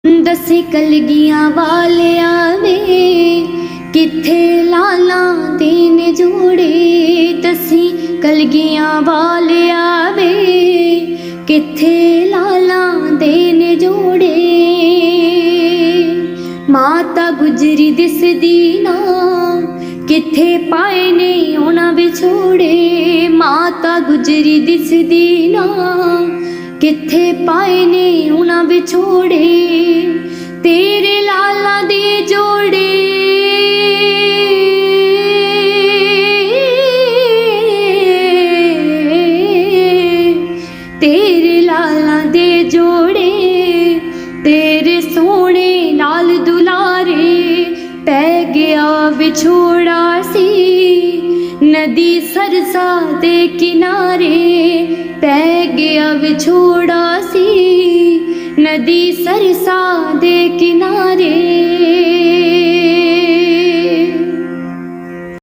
दसी कलगियां वालिया वे किथे लाला दीन जोड़े। दसी कलगियां वालिया वे किथे लाला दीन जोड़े। माता गुजरी दिसदी ना किथे पाए ने उन्हां विछोड़े। माता गुजरी दिसदी ना किथे पाए ने उन्हां विछोड़े। तेरे लाला दे जोड़े तेरे लाला दे जोड़े तेरे सोने लाल दुलारे। पै गया विछोड़ा सी नदी सरसा दे किनारे। पै गया विछोड़ा सी नदी सरसा दे किनारे।